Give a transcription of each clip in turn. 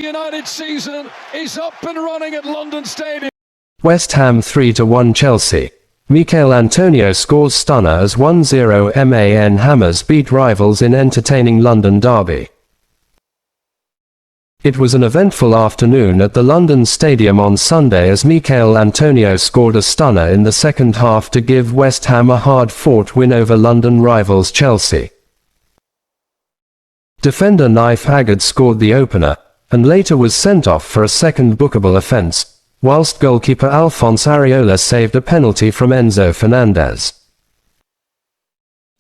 United season is up and running at London Stadium. West Ham 3-1 Chelsea. Michail Antonio scores stunner as 1-0 Man Hammers beat rivals in entertaining London derby. It was an eventful afternoon at the London Stadium on Sunday as Michail Antonio scored a stunner in the second half to give West Ham a hard-fought win over London rivals Chelsea. Defender Naif Agad scored the opener, and later was sent off for a second bookable offence, whilst goalkeeper Alphonse Areola saved a penalty from Enzo Fernandez.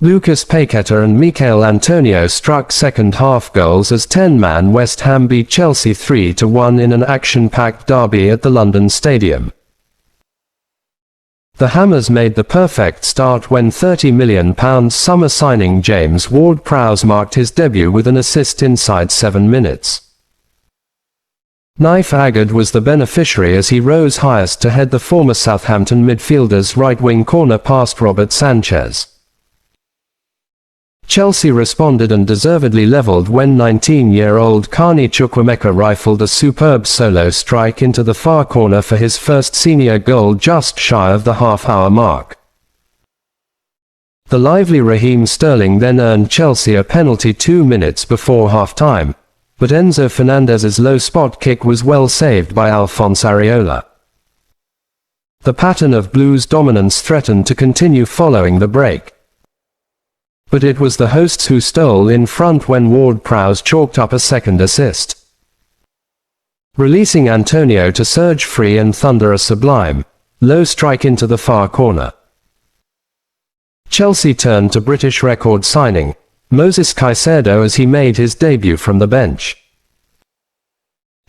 Lucas Paqueta and Michail Antonio struck second-half goals as 10-man West Ham beat Chelsea 3-1 in an action-packed derby at the London Stadium. The Hammers made the perfect start when £30 million summer signing James Ward-Prowse marked his debut with an assist inside 7 minutes. Naif Agad was the beneficiary as he rose highest to head the former Southampton midfielder's right-wing corner past Robert Sanchez. Chelsea responded and deservedly levelled when 19-year-old Carney Chukwuemeka rifled a superb solo strike into the far corner for his first senior goal just shy of the half-hour mark. The lively Raheem Sterling then earned Chelsea a penalty 2 minutes before half-time, but Enzo Fernandez's low spot kick was well saved by Alphonse Areola. The pattern of Blues dominance threatened to continue following the break. But it was the hosts who stole in front when Ward-Prowse chalked up a second assist, releasing Antonio to surge free and thunder a sublime, low strike into the far corner. Chelsea turned to British record signing Moses Caicedo as he made his debut from the bench.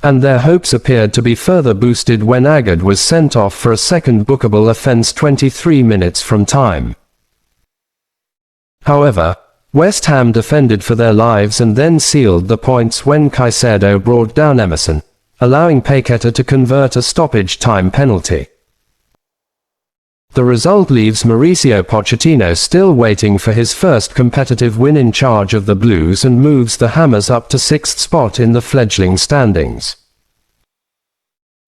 And their hopes appeared to be further boosted when Agad was sent off for a second bookable offence 23 minutes from time. However, West Ham defended for their lives and then sealed the points when Caicedo brought down Emerson, allowing Paqueta to convert a stoppage time penalty. The result leaves Mauricio Pochettino still waiting for his first competitive win in charge of the Blues and moves the Hammers up to 6th spot in the fledgling standings.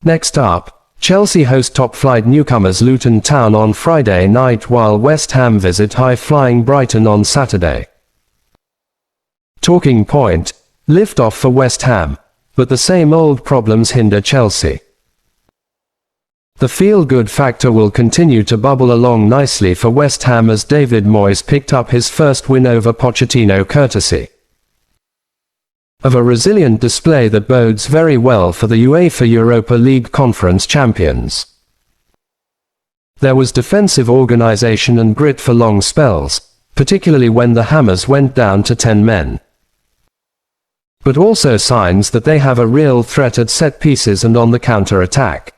Next up, Chelsea host top-flight newcomers Luton Town on Friday night while West Ham visit high-flying Brighton on Saturday. Talking point: lift-off for West Ham, but the same old problems hinder Chelsea. The feel-good factor will continue to bubble along nicely for West Ham as David Moyes picked up his first win over Pochettino courtesy of a resilient display that bodes very well for the UEFA Europa League Conference champions. There was defensive organisation and grit for long spells, particularly when the Hammers went down to 10 men. But also signs that they have a real threat at set pieces and on the counter-attack.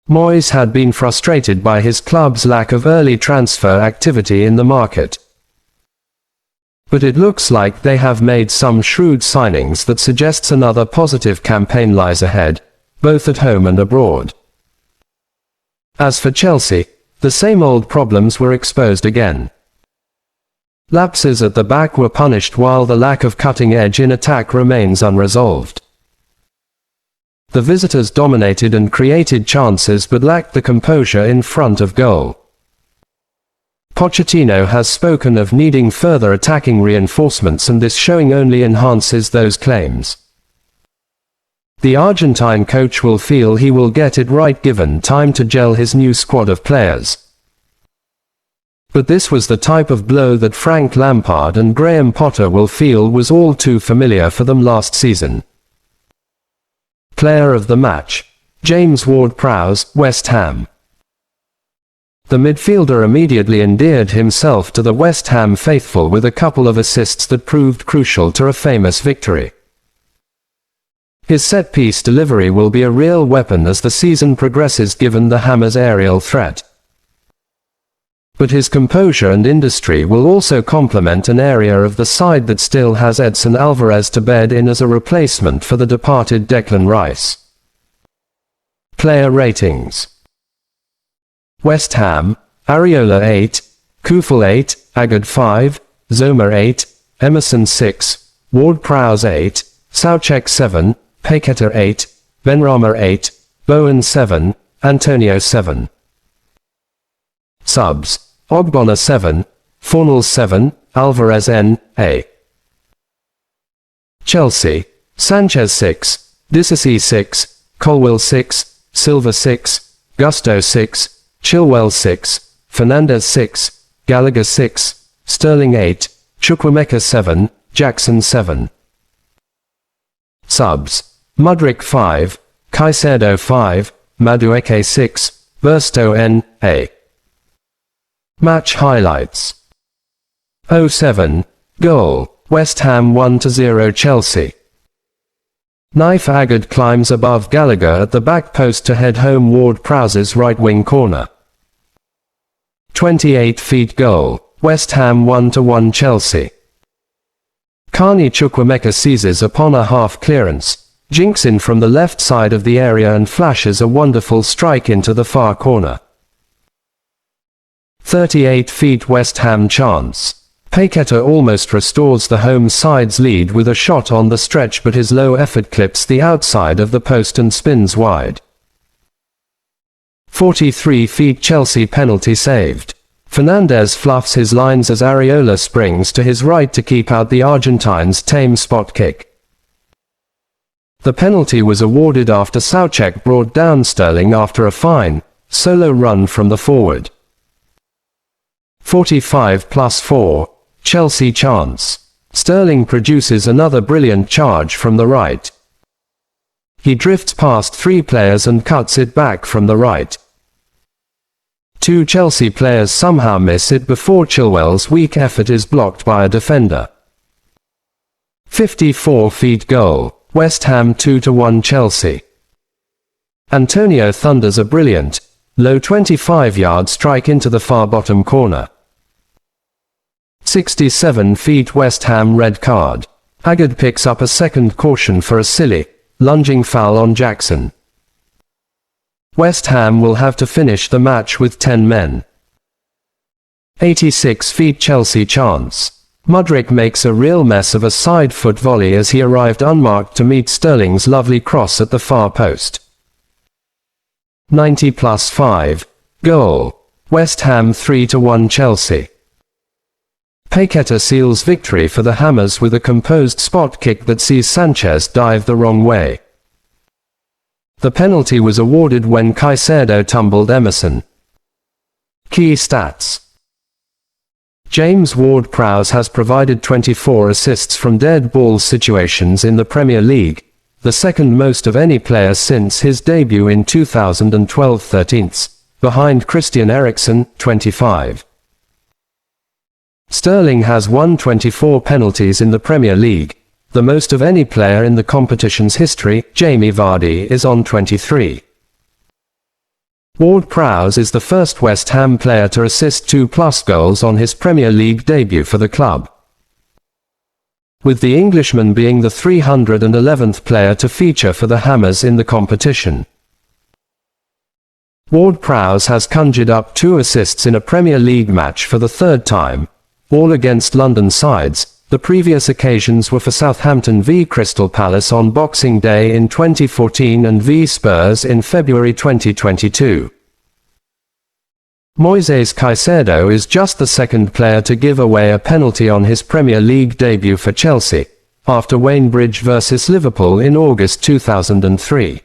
Moyes had been frustrated by his club's lack of early transfer activity in the market. But it looks like they have made some shrewd signings that suggests another positive campaign lies ahead, both at home and abroad. As for Chelsea, the same old problems were exposed again. Lapses at the back were punished while the lack of cutting edge in attack remains unresolved. The visitors dominated and created chances but lacked the composure in front of goal. Pochettino has spoken of needing further attacking reinforcements and this showing only enhances those claims. The Argentine coach will feel he will get it right given time to gel his new squad of players. But this was the type of blow that Frank Lampard and Graham Potter will feel was all too familiar for them last season. Player of the match: James Ward-Prowse, West Ham. The midfielder immediately endeared himself to the West Ham faithful with a couple of assists that proved crucial to a famous victory. His set-piece delivery will be a real weapon as the season progresses given the Hammers' aerial threat. But his composure and industry will also complement an area of the side that still has Edson Alvarez to bed in as a replacement for the departed Declan Rice. Player ratings: West Ham, Areola 8, Kufel 8, Agad 5, Zomer 8, Emerson 6, Ward-Prowse 8, Soucek 7, Paqueta 8, Benrahma 8, Bowen 7, Antonio 7. Subs: Ogbonna 7, Fornals 7, Alvarez N.A. Chelsea: Sanchez 6, Disasi 6, Colwill 6, Silva 6, Gusto 6, Chilwell 6, Fernandez 6, Gallagher 6, Sterling 8, Chukwuemeka 7, Jackson 7. Subs: Mudryk 5, Caicedo 5, Madueke 6, Bursto N.A. Match highlights. 07. Goal, West Ham 1-0 Chelsea. Naif Agard climbs above Gallagher at the back post to head home Ward-Prowse's right-wing corner. 28 feet goal, West Ham 1-1 Chelsea. Carney Chukwuemeka seizes upon a half clearance, jinks in from the left side of the area and flashes a wonderful strike into the far corner. 38 feet West Ham chance. Paqueta almost restores the home side's lead with a shot on the stretch, but his low effort clips the outside of the post and spins wide. 43 feet Chelsea penalty saved. Fernandez fluffs his lines as Areola springs to his right to keep out the Argentine's tame spot kick. The penalty was awarded after Soucek brought down Sterling after a fine, solo run from the forward. 45+4, Chelsea chance. Sterling produces another brilliant charge from the right. He drifts past 3 players and cuts it back from the right. 2 Chelsea players somehow miss it before Chilwell's weak effort is blocked by a defender. 54 feet goal, West Ham 2-1 Chelsea. Antonio thunders a brilliant, low 25-yard strike into the far bottom corner. 67 feet West Ham red card. Agard picks up a second caution for a silly, lunging foul on Jackson. West Ham will have to finish the match with 10 men. 86 feet Chelsea chance. Mudryk makes a real mess of a side foot volley as he arrived unmarked to meet Sterling's lovely cross at the far post. 90+5. Goal, West Ham 3-1 Chelsea. Paqueta seals victory for the Hammers with a composed spot kick that sees Sanchez dive the wrong way. The penalty was awarded when Caicedo tumbled Emerson. Key stats. James Ward-Prowse has provided 24 assists from dead ball situations in the Premier League, the second most of any player since his debut in 2012-13, behind Christian Eriksen, 25. Sterling has won 24 penalties in the Premier League, the most of any player in the competition's history. Jamie Vardy is on 23. Ward-Prowse is the first West Ham player to assist 2+ goals on his Premier League debut for the club, with the Englishman being the 311th player to feature for the Hammers in the competition. Ward-Prowse has conjured up 2 assists in a Premier League match for the third time, all against London sides. The previous occasions were for Southampton v Crystal Palace on Boxing Day in 2014 and v Spurs in February 2022. Moises Caicedo is just the second player to give away a penalty on his Premier League debut for Chelsea, after Wayne Bridge vs Liverpool in August 2003.